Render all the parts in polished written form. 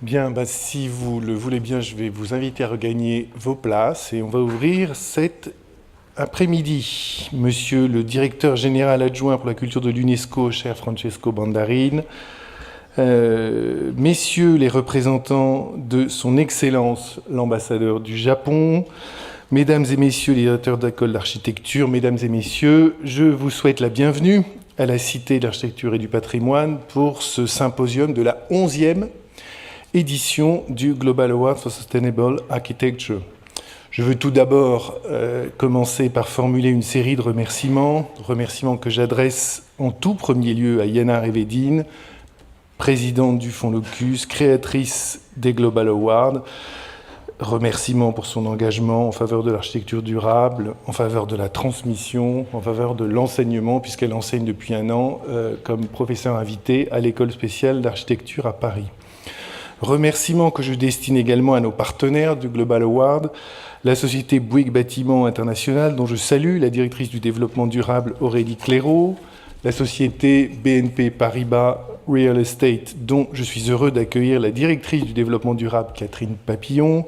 Bien, si vous le voulez bien, je vais vous inviter à regagner vos places et on va ouvrir cet après-midi. Monsieur le directeur général adjoint pour la culture de l'UNESCO, cher Francesco Bandarin, messieurs les représentants de son Excellence l'ambassadeur du Japon, mesdames et messieurs les directeurs d'école d'architecture, mesdames et messieurs, je vous souhaite la bienvenue à la Cité de l'Architecture et du Patrimoine pour ce symposium de la 11e édition du Global Award for Sustainable Architecture. Je veux tout d'abord commencer par formuler une série de remerciements que j'adresse en tout premier lieu à Yana Revedin, présidente du Fonds Locus, créatrice des Global Awards. Remerciements pour son engagement en faveur de l'architecture durable, en faveur de la transmission, en faveur de l'enseignement, puisqu'elle enseigne depuis un an comme professeur invité à l'École spéciale d'architecture à Paris. Remerciements que je destine également à nos partenaires du Global Award, la société Bouygues Bâtiment International, dont je salue la directrice du développement durable Aurélie Clairaut, la société BNP Paribas Real Estate, dont je suis heureux d'accueillir la directrice du développement durable Catherine Papillon.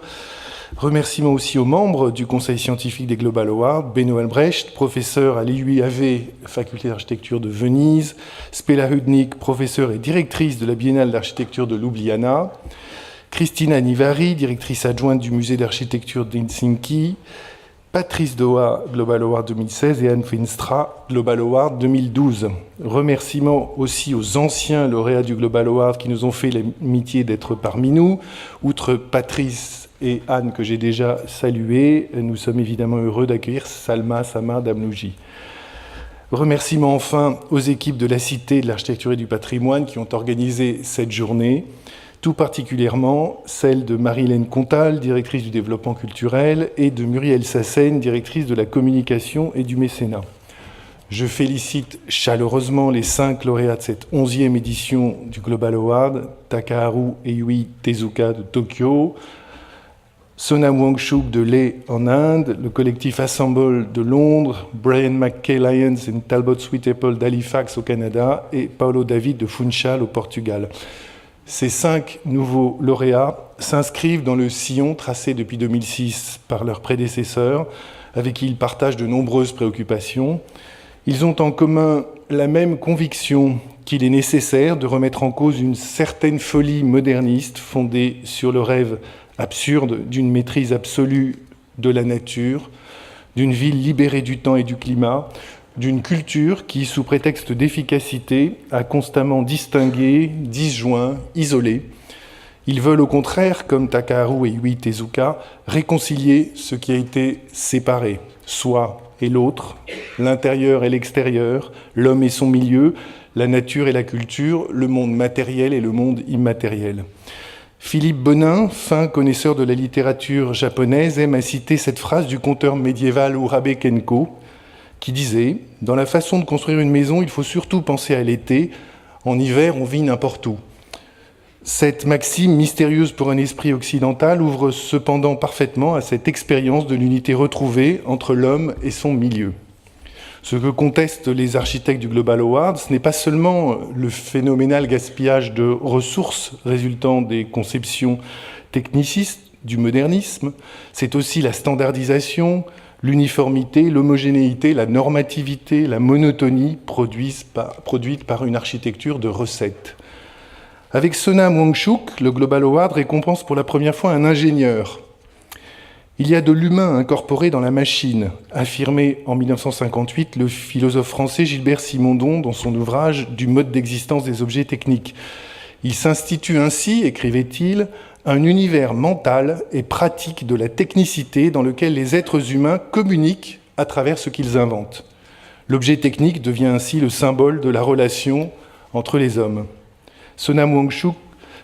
Remerciements aussi aux membres du conseil scientifique des Global Awards, Benno Albrecht, professeur à l'IUAV, faculté d'architecture de Venise, Spela Hudnik, professeure et directrice de la Biennale d'architecture de Ljubljana, Christina Nivari, directrice adjointe du musée d'architecture d'Helsinki, Patrice Doha, Global Award 2016, et Anne Finstra, Global Award 2012. Remerciements aussi aux anciens lauréats du Global Award qui nous ont fait l'amitié d'être parmi nous. Outre Patrice et Anne que j'ai déjà salués, nous sommes évidemment heureux d'accueillir Salma Samar Damlouji. Remerciements enfin aux équipes de la Cité de l'Architecture et du Patrimoine qui ont organisé cette journée, tout particulièrement celle de Marie-Hélène Contal, directrice du développement culturel, et de Muriel Sassen, directrice de la communication et du mécénat. Je félicite chaleureusement les 5 lauréats de cette 11e édition du Global Award, Takaharu Eui Tezuka de Tokyo, Sonam Wangchuk de Leh en Inde, le collectif Assemble de Londres, Brian McKay Lyons et Talbot Sweetapple d'Halifax au Canada et Paulo David de Funchal au Portugal. Ces 5 nouveaux lauréats s'inscrivent dans le sillon tracé depuis 2006 par leurs prédécesseurs, avec qui ils partagent de nombreuses préoccupations. Ils ont en commun la même conviction qu'il est nécessaire de remettre en cause une certaine folie moderniste fondée sur le rêve absurde d'une maîtrise absolue de la nature, d'une ville libérée du temps et du climat, d'une culture qui, sous prétexte d'efficacité, a constamment distingué, disjoint, isolé. Ils veulent au contraire, comme Takaharu et Eui Tezuka, réconcilier ce qui a été séparé, soi et l'autre, l'intérieur et l'extérieur, l'homme et son milieu, la nature et la culture, le monde matériel et le monde immatériel. Philippe Bonin, fin connaisseur de la littérature japonaise, aime à citer cette phrase du conteur médiéval Urabe Kenko, qui disait « Dans la façon de construire une maison, il faut surtout penser à l'été. En hiver, on vit n'importe où. » Cette maxime mystérieuse pour un esprit occidental ouvre cependant parfaitement à cette expérience de l'unité retrouvée entre l'homme et son milieu. Ce que contestent les architectes du Global Award, ce n'est pas seulement le phénoménal gaspillage de ressources résultant des conceptions technicistes du modernisme, c'est aussi la standardisation, l'uniformité, l'homogénéité, la normativité, la monotonie produite par une architecture de recettes. Avec Sonam Wangchuk, le Global Award récompense pour la première fois un ingénieur. Il y a de l'humain incorporé dans la machine, affirmé en 1958 le philosophe français Gilbert Simondon dans son ouvrage « Du mode d'existence des objets techniques ». Il s'institue ainsi, écrivait-il, un univers mental et pratique de la technicité dans lequel les êtres humains communiquent à travers ce qu'ils inventent. L'objet technique devient ainsi le symbole de la relation entre les hommes. Sonam Wangchuk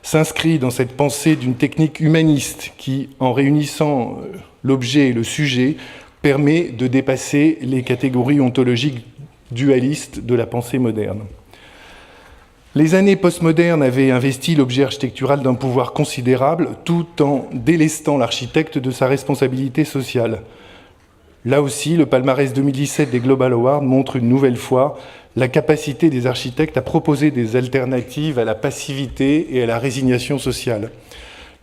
s'inscrit dans cette pensée d'une technique humaniste qui, en réunissant l'objet et le sujet, permet de dépasser les catégories ontologiques dualistes de la pensée moderne. Les années postmodernes avaient investi l'objet architectural d'un pouvoir considérable tout en délestant l'architecte de sa responsabilité sociale. Là aussi, le palmarès 2017 des Global Awards montre une nouvelle fois la capacité des architectes à proposer des alternatives à la passivité et à la résignation sociale.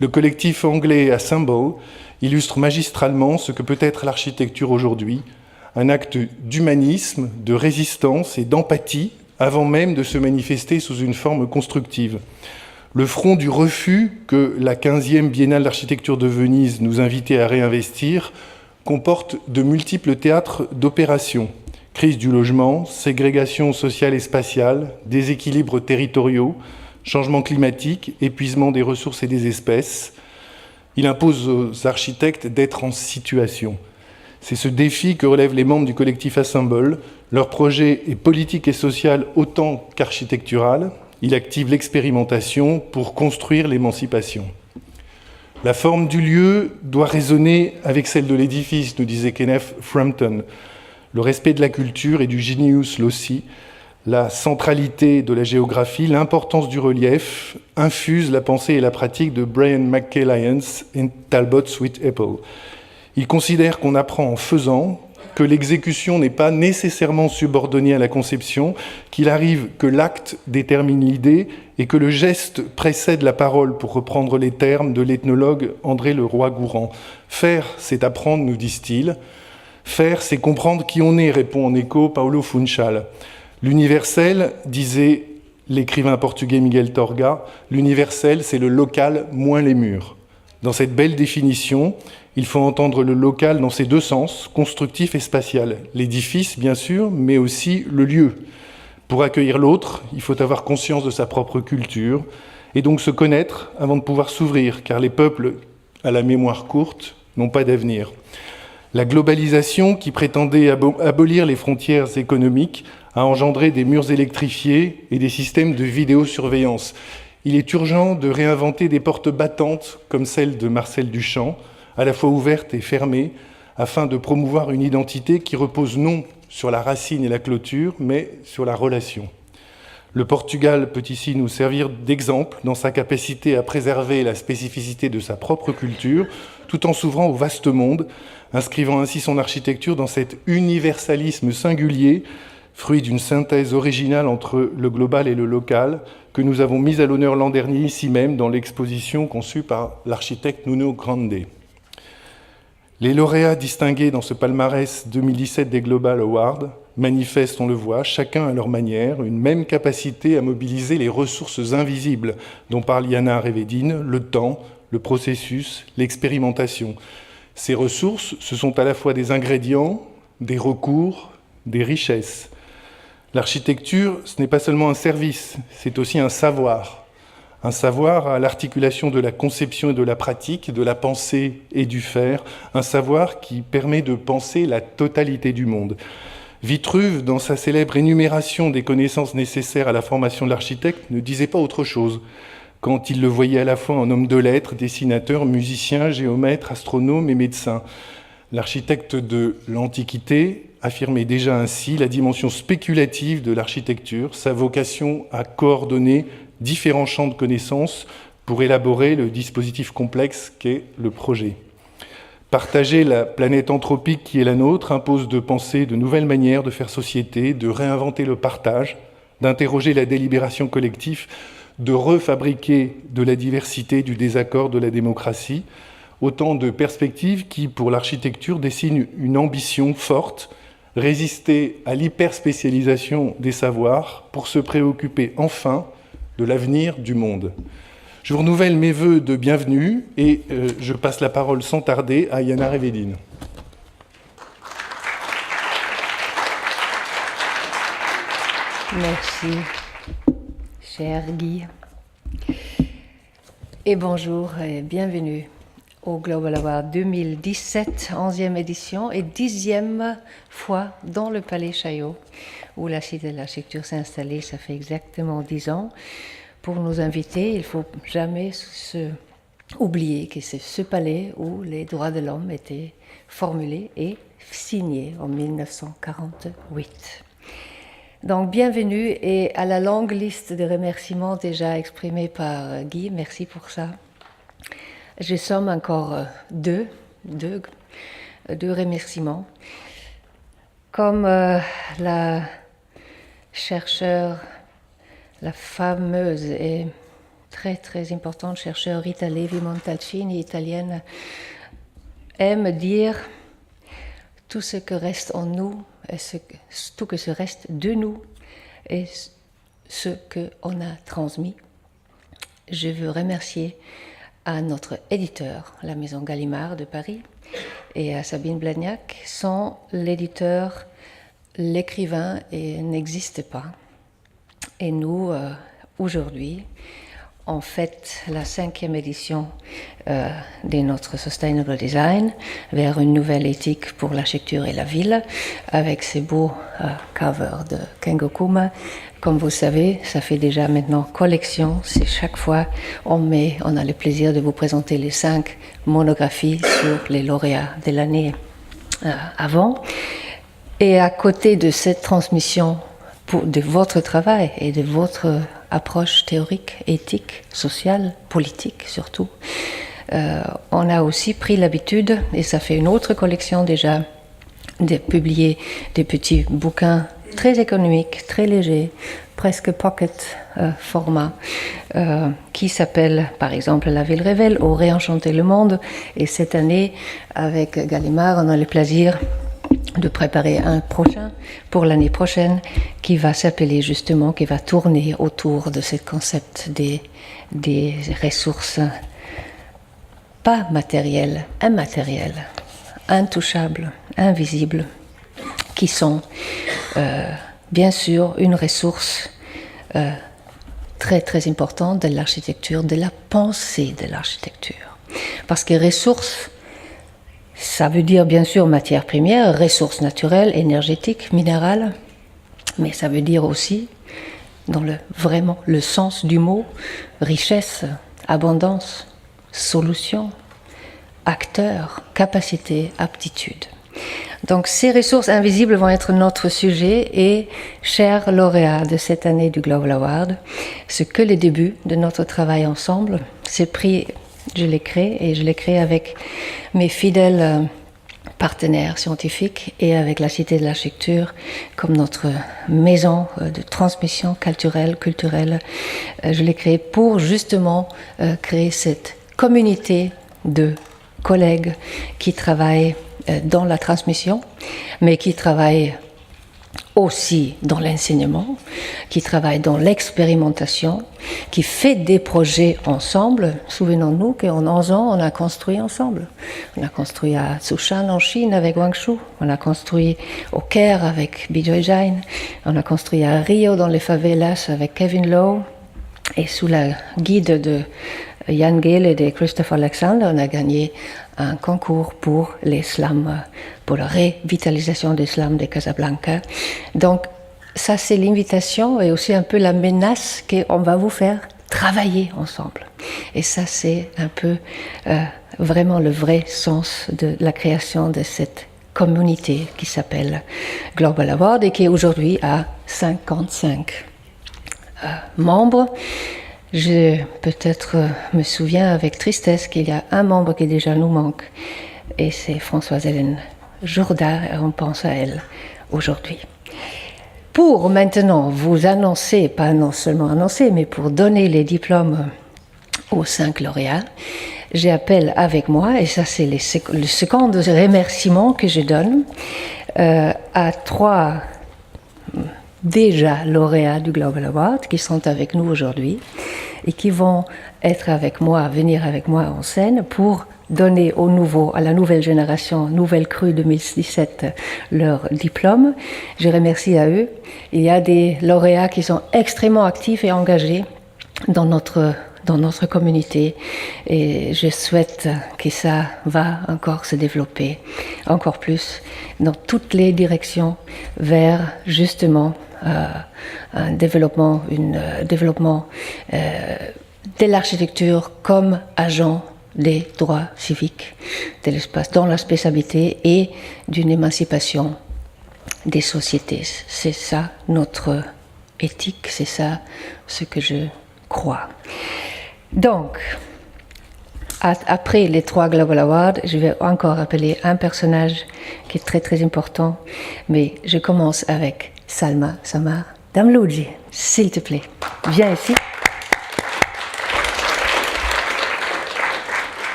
Le collectif anglais Assemble illustre magistralement ce que peut être l'architecture aujourd'hui, un acte d'humanisme, de résistance et d'empathie avant même de se manifester sous une forme constructive. Le front du refus que la 15e Biennale d'architecture de Venise nous invitait à réinvestir comporte de multiples théâtres d'opérations. Crise du logement, ségrégation sociale et spatiale, déséquilibres territoriaux, changement climatique, épuisement des ressources et des espèces. Il impose aux architectes d'être en situation. C'est ce défi que relèvent les membres du collectif Assemble. Leur projet est politique et social autant qu'architectural. Il active l'expérimentation pour construire l'émancipation. La forme du lieu doit résonner avec celle de l'édifice, nous disait Kenneth Frampton. Le respect de la culture et du genius loci, la centralité de la géographie, l'importance du relief infusent la pensée et la pratique de Brian McKay Lyons et Talbot Sweet Apple. Il considère qu'on apprend en faisant, que l'exécution n'est pas nécessairement subordonnée à la conception, qu'il arrive que l'acte détermine l'idée et que le geste précède la parole, pour reprendre les termes de l'ethnologue André Leroy-Gourand. Faire, c'est apprendre, nous disent-ils. Faire, c'est comprendre qui on est, répond en écho Paulo Funchal. L'universel, disait l'écrivain portugais Miguel Torga, l'universel, c'est le local moins les murs. Dans cette belle définition, il faut entendre le local dans ses deux sens, constructif et spatial. L'édifice, bien sûr, mais aussi le lieu. Pour accueillir l'autre, il faut avoir conscience de sa propre culture et donc se connaître avant de pouvoir s'ouvrir, car les peuples à la mémoire courte n'ont pas d'avenir. La globalisation, qui prétendait abolir les frontières économiques, a engendré des murs électrifiés et des systèmes de vidéosurveillance. Il est urgent de réinventer des portes battantes comme celle de Marcel Duchamp, à la fois ouvertes et fermées, afin de promouvoir une identité qui repose non sur la racine et la clôture, mais sur la relation. Le Portugal peut ici nous servir d'exemple dans sa capacité à préserver la spécificité de sa propre culture, tout en s'ouvrant au vaste monde, inscrivant ainsi son architecture dans cet universalisme singulier, fruit d'une synthèse originale entre le global et le local, que nous avons mis à l'honneur l'an dernier ici même dans l'exposition conçue par l'architecte Nuno Grande. Les lauréats distingués dans ce palmarès 2017 des Global Awards manifestent, on le voit, chacun à leur manière, une même capacité à mobiliser les ressources invisibles dont parle Yana Revedin, le temps, le processus, l'expérimentation. Ces ressources, ce sont à la fois des ingrédients, des recours, des richesses. L'architecture, ce n'est pas seulement un service, c'est aussi un savoir à l'articulation de la conception et de la pratique, de la pensée et du faire, un savoir qui permet de penser la totalité du monde. Vitruve, dans sa célèbre énumération des connaissances nécessaires à la formation de l'architecte, ne disait pas autre chose quand il le voyait à la fois en homme de lettres, dessinateur, musicien, géomètre, astronome et médecin. L'architecte de l'Antiquité affirmait déjà ainsi la dimension spéculative de l'architecture, sa vocation à coordonner différents champs de connaissances pour élaborer le dispositif complexe qu'est le projet. Partager la planète anthropique qui est la nôtre impose de penser de nouvelles manières de faire société, de réinventer le partage, d'interroger la délibération collective, de refabriquer de la diversité, du désaccord, de la démocratie, autant de perspectives qui, pour l'architecture, dessinent une ambition forte, résister à l'hyperspécialisation des savoirs pour se préoccuper enfin de l'avenir du monde. Je vous renouvelle mes vœux de bienvenue et je passe la parole sans tarder à Yana Revedin. Merci, cher Guy. Et bonjour et bienvenue au Global Award 2017, 11e édition et 10e fois dans le Palais Chaillot, où la Cité de l'Architecture s'est installée, ça fait exactement 10 ans. Pour nous inviter, il ne faut jamais oublier que c'est ce palais où les droits de l'homme étaient formulés et signés en 1948. Donc, bienvenue et à la longue liste de remerciements déjà exprimés par Guy, merci pour ça. Je somme encore deux remerciements. Comme l'a chercheur, la fameuse et très très importante chercheure Rita Levi-Montalcini, italienne, aime dire tout ce que reste en nous, et tout ce que reste de nous est ce qu'on a transmis. Je veux remercier à notre éditeur, la Maison Gallimard de Paris, et à Sabine Blagnac. Sans l'éditeur, l'écrivain n'existe pas. Et nous, aujourd'hui, on fête la 5e édition de notre Sustainable Design vers une nouvelle éthique pour l'architecture et la ville, avec ces beaux covers de Kengo Kuma. Comme vous savez, ça fait déjà maintenant collection. C'est chaque fois on a le plaisir de vous présenter les 5 monographies sur les lauréats de l'année avant. Et à côté de cette transmission de votre travail et de votre approche théorique, éthique, sociale, politique surtout, on a aussi pris l'habitude, et ça fait une autre collection déjà, de publier des petits bouquins très économiques, très légers, presque pocket format, qui s'appelle par exemple La Ville révèle ou Réenchanter le monde. Et cette année, avec Gallimard, on a le plaisir de préparer un prochain pour l'année prochaine qui va s'appeler justement, qui va tourner autour de ce concept des ressources pas matérielles, immatérielles, intouchables, invisibles, qui sont bien sûr une ressource très très importante de l'architecture, de la pensée de l'architecture. Parce que ressources, ça veut dire bien sûr matières premières, ressources naturelles, énergétiques, minérales, mais ça veut dire aussi, dans vraiment le sens du mot, richesse, abondance, solution, acteur, capacité, aptitude. Donc ces ressources invisibles vont être notre sujet et, chers lauréats de cette année du Global Award, ce que le début de notre travail ensemble, ce prix, je l'ai créé avec mes fidèles partenaires scientifiques et avec la Cité de l'Architecture comme notre maison de transmission culturelle. Je l'ai créé pour justement créer cette communauté de collègues qui travaillent dans la transmission, mais qui travaillent aussi dans l'enseignement, qui travaillent dans l'expérimentation, qui fait des projets ensemble. Souvenons-nous qu'en 11 ans, on a construit ensemble. On a construit à Tsushan en Chine avec Wang Shu, on a construit au Caire avec Bijoy Jain, on a construit à Rio dans les favelas avec Kevin Lowe, et sous la guide de Jan Gehl et de Christopher Alexander, on a gagné un concours pour les slams, pour la revitalisation des slams de Casablanca. Donc, ça c'est l'invitation et aussi un peu la menace qu'on va vous faire travailler ensemble. Et ça c'est un peu vraiment le vrai sens de la création de cette communauté qui s'appelle Global Award et qui aujourd'hui a 55 membres. Je peut-être me souviens avec tristesse qu'il y a un membre qui déjà nous manque, et c'est Françoise Hélène Jourda, et on pense à elle aujourd'hui. Pour maintenant vous annoncer, pas non seulement annoncer, mais pour donner les diplômes aux 5 lauréats, j'appelle avec moi, et ça c'est le second remerciement que je donne, à 3 déjà lauréats du Global Award qui sont avec nous aujourd'hui et qui vont venir avec moi en scène pour donner à la nouvelle génération, nouvelle crue 2017, leur diplôme. Je remercie à eux. Il y a des lauréats qui sont extrêmement actifs et engagés dans notre communauté et je souhaite que ça va encore se développer encore plus dans toutes les directions vers justement un développement de l'architecture comme agent des droits civiques de l'espace, dans la spatialité et d'une émancipation des sociétés. C'est ça notre éthique, c'est ça ce que je crois. Donc, après les 3 Global Awards, je vais encore appeler un personnage qui est très très important, mais je commence avec Salma Samar, Dame Luigi, s'il te plaît, viens ici.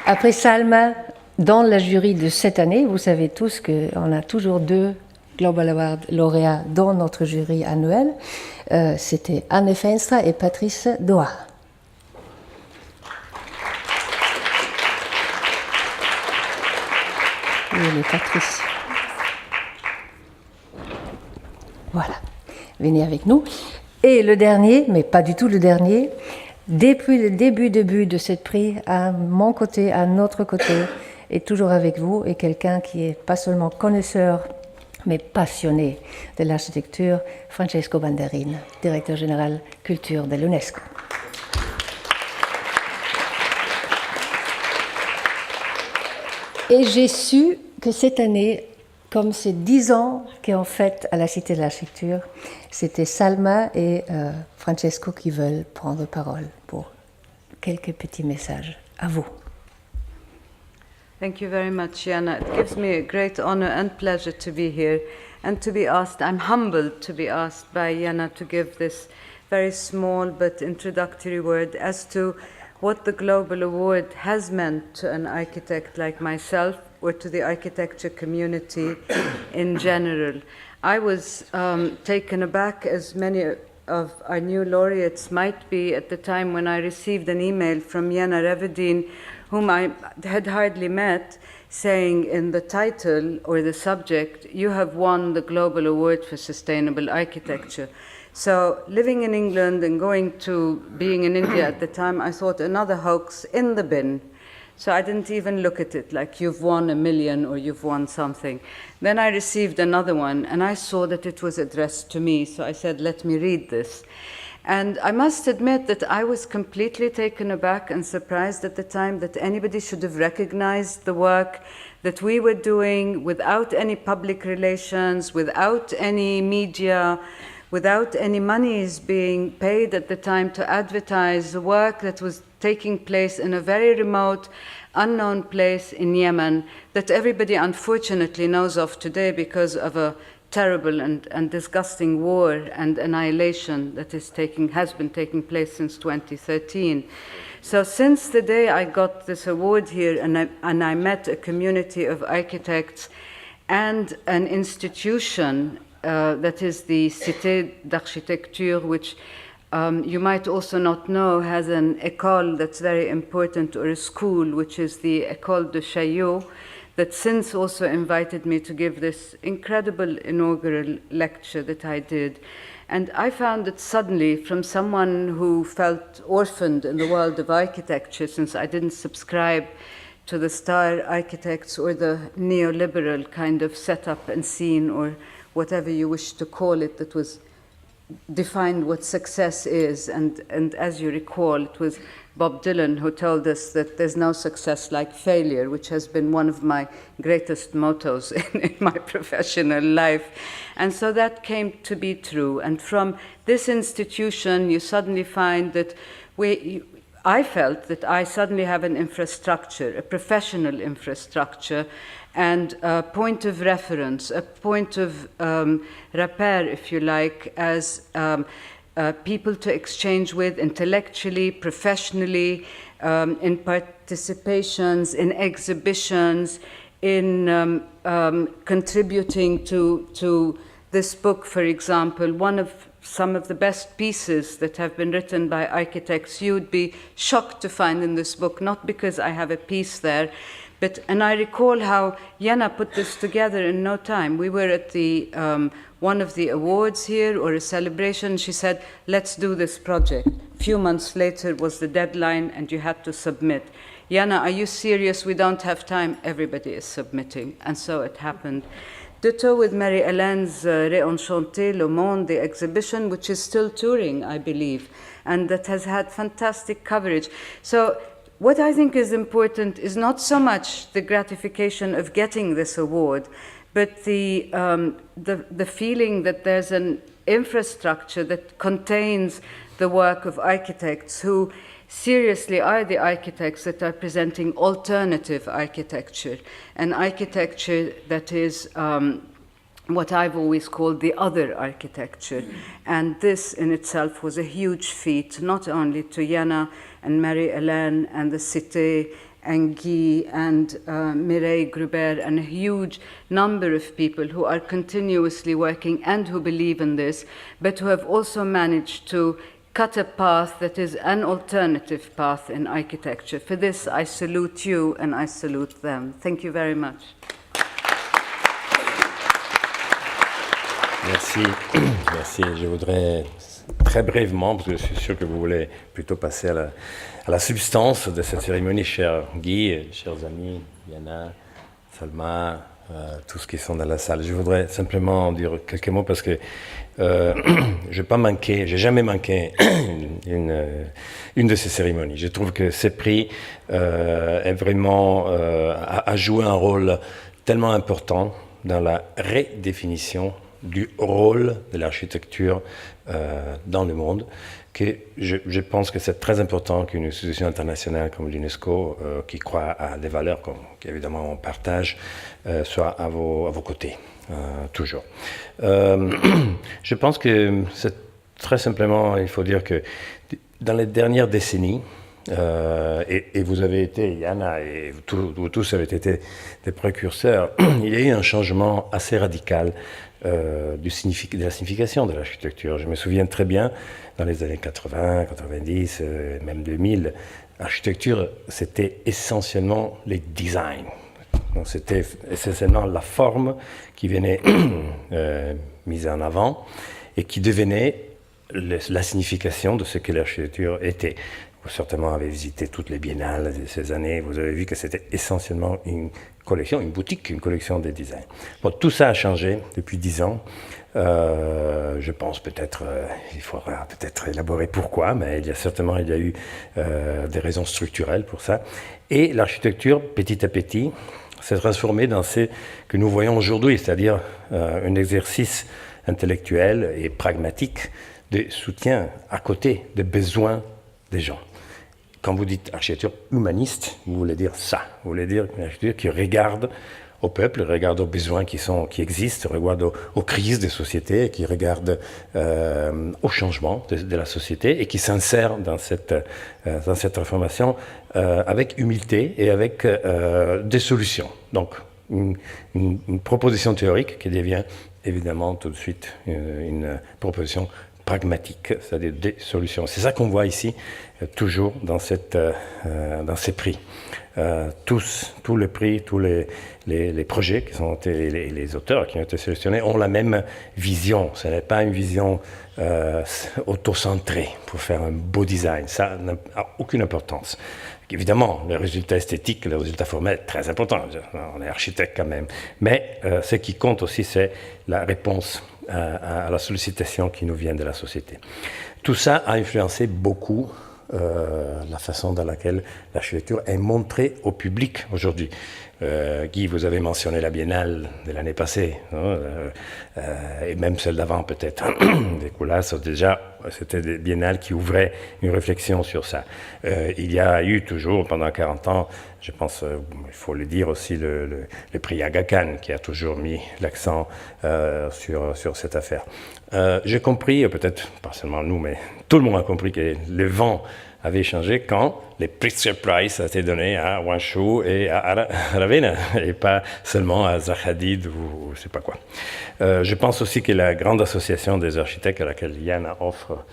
Après Salma, dans la jury de cette année, vous savez tous qu'on a toujours 2 Global Award lauréats dans notre jury annuel. C'était Anne Feenstra et Patrice Doha. Oui, les Patrice. Voilà, venez avec nous. Et le dernier, mais pas du tout le dernier, depuis le début de ce prix, à mon côté, à notre côté, et toujours avec vous, et quelqu'un qui est pas seulement connaisseur, mais passionné de l'architecture, Francesco Banderin, directeur général culture de l'UNESCO. Et j'ai su que cette année, comme c'est 10 ans qu'on fête à la Cité de l'Architecture, c'était Salma et Francesco qui veulent prendre parole pour quelques petits messages. À vous. Thank you very much, Jana. It gives me a great honor and pleasure to be here and to be asked. I'm humbled to be asked by Jana to give this very small but introductory word as to what the Global Award has meant to an architect like myself or to the architecture community in general. I was taken aback, as many of our new laureates might be, at the time when I received an email from Jana Revedin, whom I had hardly met, saying in the title or the subject, "You have won the Global Award for Sustainable Architecture." So living in England and going to being in India at the time, I thought another hoax in the bin. So I didn't even look at it like you've won $1 million or you've won something. Then I received another one and I saw that it was addressed to me. So I said, let me read this. And I must admit that I was completely taken aback and surprised at the time that anybody should have recognized the work that we were doing without any public relations, without any media, without any monies being paid at the time to advertise the work that was taking place in a very remote, unknown place in Yemen that everybody unfortunately knows of today because of a terrible and disgusting war and annihilation that has been taking place since 2013. So since the day I got this award here and I met a community of architects and an institution that is the Cité d'Architecture, which you might also not know has an école that's very important, or a school, which is the École de Chaillot, that since also invited me to give this incredible inaugural lecture that I did. And I found that suddenly, from someone who felt orphaned in the world of architecture, since I didn't subscribe to the star architects or the neoliberal kind of setup and scene, or whatever you wish to call it, that was defined what success is. And as you recall, it was Bob Dylan who told us that there's no success like failure, which has been one of my greatest mottos in my professional life. And so that came to be true. And from this institution, you suddenly find that I felt that I suddenly have an infrastructure, a professional infrastructure, and a point of reference, a point of repair, if you like, as people to exchange with intellectually, professionally, in participations, in exhibitions, in contributing to this book, for example. One of some of the best pieces that have been written by architects you'd be shocked to find in this book, not because I have a piece there, and I recall how Jana put this together in no time. We were at the one of the awards here, or a celebration. She said, let's do this project. A few months later was the deadline, and you had to submit. Jana, are you serious? We don't have time. Everybody is submitting. And so it happened. Ditto with Marie-Hélène's Réenchanté Le Monde, the exhibition, which is still touring, I believe, and that has had fantastic coverage. So what I think is important is not so much the gratification of getting this award, but the feeling that there's an infrastructure that contains the work of architects who seriously are the architects that are presenting alternative architecture, an architecture that is what I've always called the other architecture. And this in itself was a huge feat, not only to Jana and Marie-Hélène and the Cité and Guy and Mireille Gruber and a huge number of people who are continuously working and who believe in this, but who have also managed to cut a path that is an alternative path in architecture. For this, I salute you and I salute them. Thank you very much. Merci. Merci. Je voudrais très brièvement, parce que je suis sûr que vous voulez plutôt passer à la substance de cette cérémonie, cher Guy, chers amis, Yana, Salma, tous qui sont dans la salle. Je voudrais simplement dire quelques mots parce que j'ai jamais manqué une de ces cérémonies. Je trouve que ce prix est vraiment a joué un rôle tellement important dans la redéfinition du rôle de l'architecture dans le monde, que je pense que c'est très important qu'une institution internationale comme l'UNESCO, qui croit à des valeurs qu'évidemment on partage, soit à vos côtés, toujours. Je pense que c'est très simplement, il faut dire que dans les dernières décennies, et vous avez été, Yana, et vous tous avez été des précurseurs, il y a eu un changement assez radical de la signification de l'architecture. Je me souviens très bien, dans les années 80, 90, même 2000, l'architecture, c'était essentiellement les designs. Donc, c'était essentiellement la forme qui venait mise en avant et qui devenait la signification de ce que l'architecture était. Vous certainement avez visité toutes les biennales de ces années, vous avez vu que c'était essentiellement une collection, une boutique, une collection de design. Bon, tout ça a changé depuis 10 ans. Je pense peut-être, il faudra peut-être élaborer pourquoi, mais il y a eu des raisons structurelles pour ça. Et l'architecture, petit à petit, s'est transformée dans ce que nous voyons aujourd'hui, c'est-à-dire un exercice intellectuel et pragmatique de soutien à côté des besoins des gens. Quand vous dites architecture humaniste, vous voulez dire ça. Vous voulez dire une architecture qui regarde au peuple, regarde aux besoins qui existent, regarde aux crises des sociétés, qui regarde au changement de la société et qui s'insère dans cette transformation avec humilité et avec des solutions. Donc, une proposition théorique qui devient évidemment tout de suite une proposition pragmatique, c'est-à-dire des solutions. C'est ça qu'on voit ici, toujours dans ces prix. Tous les prix, tous les projets qui sont les auteurs qui ont été sélectionnés ont la même vision. Ce n'est pas une vision auto-centrée pour faire un beau design. Ça n'a aucune importance. Évidemment, le résultat esthétique, le résultat formel est très important. On est architecte quand même. Mais ce qui compte aussi, c'est la réponse à la sollicitation qui nous vient de la société. Tout ça a influencé beaucoup la façon dans laquelle l'architecture est montrée au public aujourd'hui. Guy, vous avez mentionné la biennale de l'année passée, hein, et même celle d'avant peut-être. Les Coulas, déjà, c'était des biennales qui ouvraient une réflexion sur ça. Il y a eu toujours, pendant 40 ans, je pense, il faut le dire aussi, le prix Aga Khan, qui a toujours mis l'accent sur cette affaire. J'ai compris, peut-être pas seulement nous, mais tout le monde a compris que le vent avait changé quand les Pritzker Prize a été donné à Wang Shu et à Ravenna, et pas seulement à Zaha Hadid ou je ne sais pas quoi. Je pense aussi que la grande association des architectes à laquelle Yana offre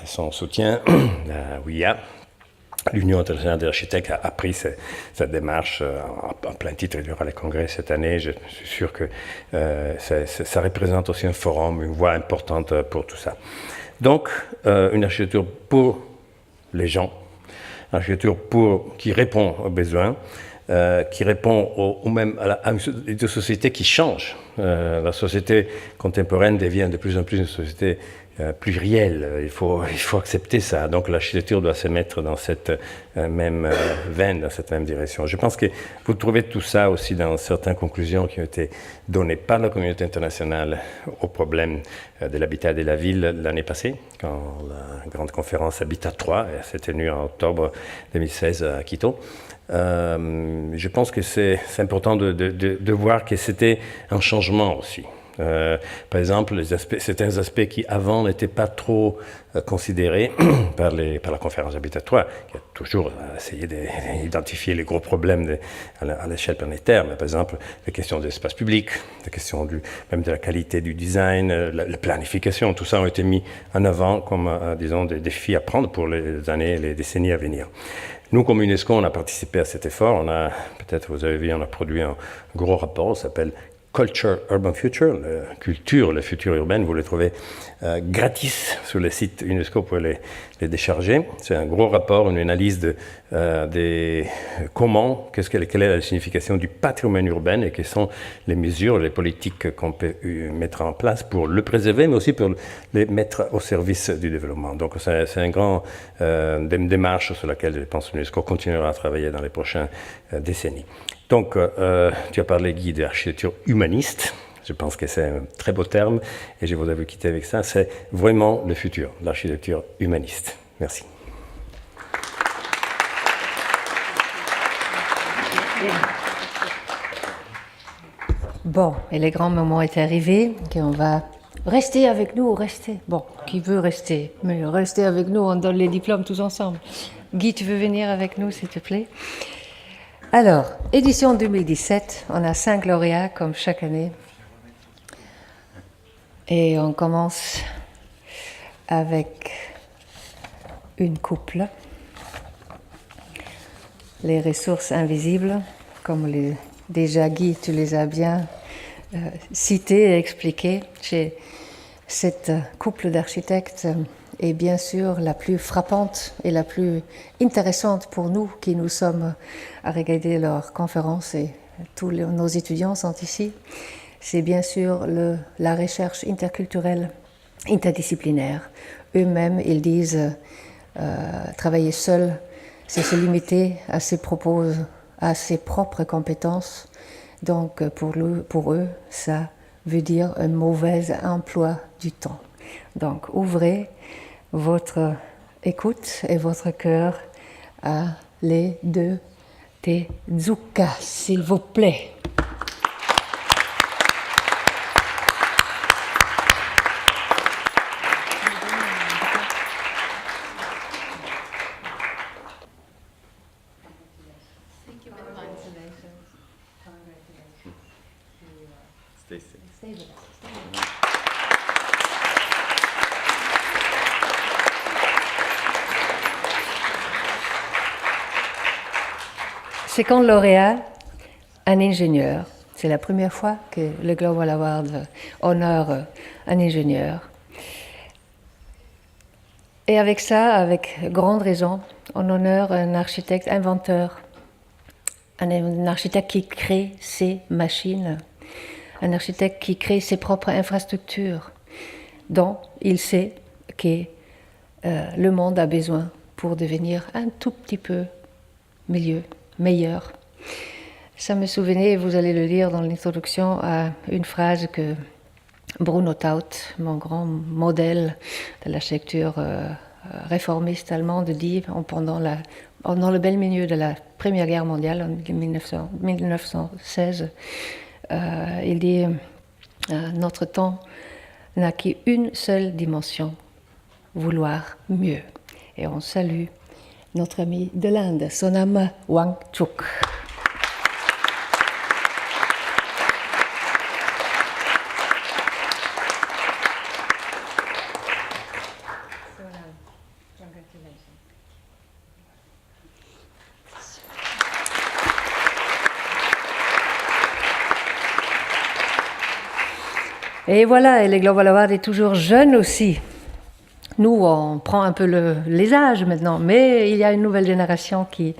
son soutien, la WIA, l'Union internationale des architectes, a pris cette démarche en plein titre. Il y aura le congrès cette année. Je suis sûr que ça représente aussi un forum, une voie importante pour tout ça. Donc, une architecture pour les gens, une architecture qui répond aux besoins, qui répond même à une société qui change. La société contemporaine devient de plus en plus une société plurielle. Il faut accepter ça. Donc l'architecture doit se mettre dans cette même veine, dans cette même direction. Je pense que vous trouvez tout ça aussi dans certaines conclusions qui ont été données par la communauté internationale au problème de l'habitat de la ville l'année passée, quand la grande conférence Habitat 3 s'est tenue en octobre 2016 à Quito. Je pense que c'est important de voir que c'était un changement aussi. Par exemple, certains aspects qui avant n'étaient pas trop considérés par la conférence Habitat3, qui a toujours essayé d'identifier les gros problèmes à l'échelle planétaire, mais par exemple les questions de l'espace public, les questions même de la qualité du design, la planification, tout ça ont été mis en avant comme, disons, des défis à prendre pour les années et les décennies à venir. Nous, comme UNESCO, on a participé à cet effort. Peut-être vous avez vu, on a produit un gros rapport, ça s'appelle Culture Urban Future, le futur urbain. Vous le trouvez gratis sur le site UNESCO, vous pouvez les décharger. C'est un gros rapport, une analyse de quelle est la signification du patrimoine urbain et quelles sont les mesures, les politiques qu'on peut mettre en place pour le préserver, mais aussi pour les mettre au service du développement. Donc c'est un grand démarche sur laquelle je pense que l'UNESCO continuera à travailler dans les prochaines décennies. Donc, tu as parlé, Guy, d'architecture humaniste. Je pense que c'est un très beau terme et je voudrais vous quitter avec ça. C'est vraiment le futur, l'architecture humaniste. Merci. Bon, et le grand moment est arrivé, qu'on va rester avec nous, Bon, qui veut rester, mais rester avec nous, on donne les diplômes tous ensemble. Guy, tu veux venir avec nous, s'il te plaît? Alors, édition 2017, on a 5 lauréats comme chaque année. Et on commence avec une couple. Les ressources invisibles, comme déjà Guy, tu les as bien cités et expliquées. Cette couple d'architectes est bien sûr la plus frappante et la plus intéressante pour nous qui nous sommes à regarder leurs conférences et tous nos étudiants sont ici. C'est bien sûr la recherche interculturelle, interdisciplinaire. Eux-mêmes, ils disent travailler seul, c'est se limiter à ses propres compétences. Donc pour eux, ça veut dire un mauvais emploi du temps. Donc ouvrez votre écoute et votre cœur à les deux Tezuka, s'il vous plaît. Second lauréat, un ingénieur. C'est la première fois que le Global Award honore un ingénieur. Et avec ça, avec grande raison, on honore un architecte inventeur, un architecte qui crée ses machines, un architecte qui crée ses propres infrastructures, dont il sait que le monde a besoin pour devenir un tout petit peu meilleur. Ça me souvenait, vous allez le lire dans l'introduction, à une phrase que Bruno Taut, mon grand modèle de l'architecture réformiste allemande, dit pendant le bel milieu de la Première Guerre mondiale, en 1916. Il dit « Notre temps n'a qu'une seule dimension, vouloir mieux ». Et on salue notre ami de l'Inde, Sonam Wangchuk. Et voilà, et le Global Award est toujours jeune aussi. Nous, on prend un peu les âges maintenant, mais il y a une nouvelle génération qui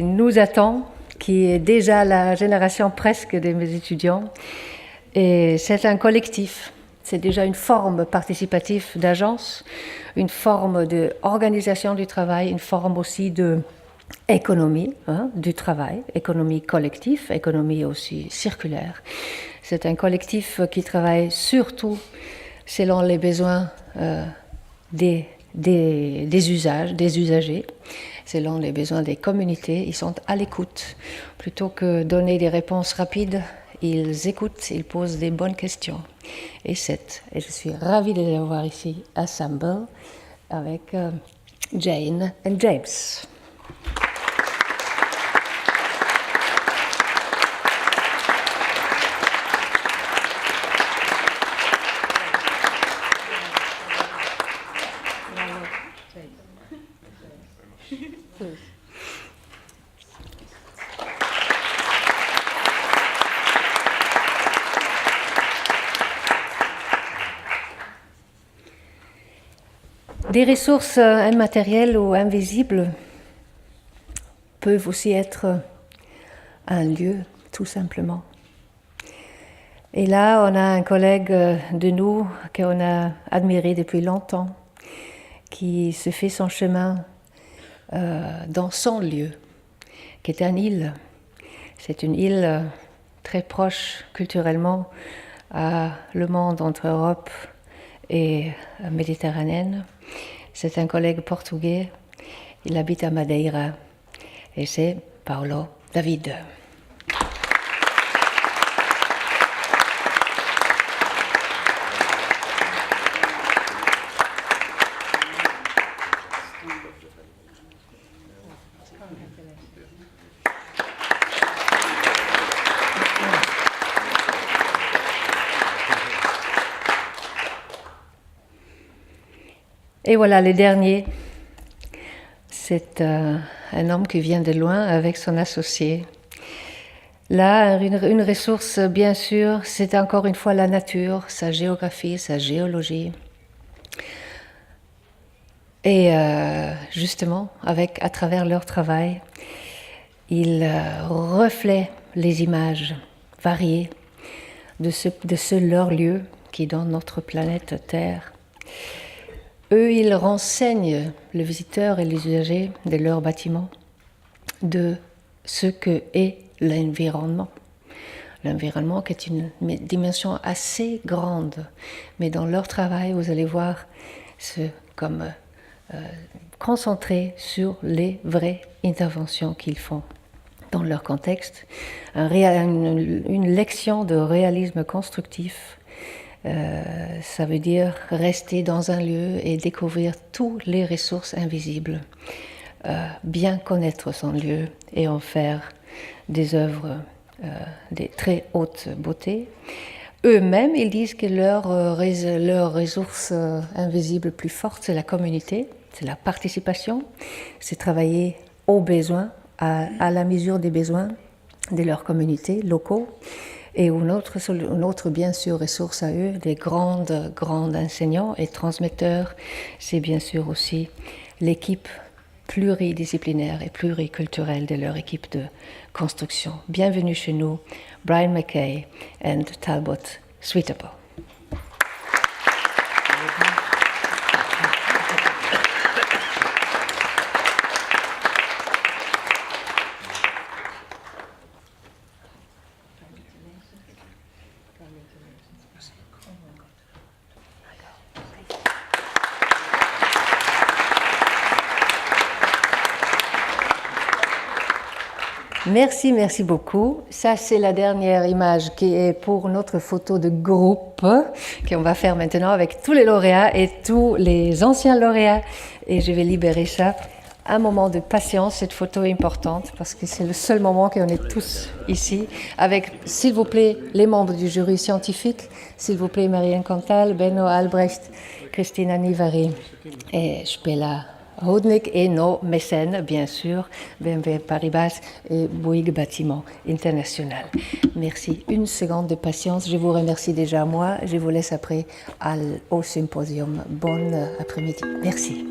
nous attend, qui est déjà la génération presque de mes étudiants. Et c'est un collectif, c'est déjà une forme participative d'agence, une forme d'organisation du travail, une forme aussi d'économie du travail, économie collective, économie aussi circulaire. C'est un collectif qui travaille surtout selon les besoins des usagers, selon les besoins des communautés. Ils sont à l'écoute. Plutôt que donner des réponses rapides, ils écoutent, ils posent des bonnes questions. Et je suis ravie de les voir ici à Assemble avec Jane et James. Des ressources immatérielles ou invisibles peuvent aussi être un lieu, tout simplement. Et là, on a un collègue de nous qu'on a admiré depuis longtemps, qui se fait son chemin dans son lieu, qui est une île. C'est une île très proche culturellement à le monde entre Europe et méditerranéenne. C'est un collègue portugais, il habite à Madeira et c'est Paulo David. Et voilà, le dernier, c'est un homme qui vient de loin avec son associé. Là, une ressource, bien sûr, c'est encore une fois la nature, sa géographie, sa géologie. Et justement, à travers leur travail, ils reflètent les images variées de leur lieu qui est dans notre planète Terre. Eux, ils renseignent le visiteur et les usagers de leur bâtiment de ce que est l'environnement. L'environnement qui est une dimension assez grande, mais dans leur travail, vous allez voir, concentré sur les vraies interventions qu'ils font dans leur contexte, une leçon de réalisme constructif. Ça veut dire rester dans un lieu et découvrir toutes les ressources invisibles, bien connaître son lieu et en faire des œuvres de très haute beauté. Eux-mêmes, ils disent que leur ressource invisible plus forte, c'est la communauté, c'est la participation, c'est travailler aux besoins, à la mesure des besoins de leur communauté locaux. Et une autre, bien sûr, ressource à eux, des grands enseignants et transmetteurs, c'est bien sûr aussi l'équipe pluridisciplinaire et pluriculturelle de leur équipe de construction. Bienvenue chez nous, Brian McKay et Talbot Sweetapple. Merci beaucoup. Ça, c'est la dernière image qui est pour notre photo de groupe qu'on va faire maintenant avec tous les lauréats et tous les anciens lauréats. Et je vais libérer ça. Un moment de patience, cette photo est importante parce que c'est le seul moment qu'on est tous ici. Avec, s'il vous plaît, les membres du jury scientifique, s'il vous plaît, Marianne Cantal, Benno Albrecht, Christina Nivari et Spela Hodnik et nos mécènes, bien sûr, BNP Paribas et Bouygues Bâtiment International. Merci. Une seconde de patience. Je vous remercie déjà moi. Je vous laisse après au symposium. Bon après-midi. Merci.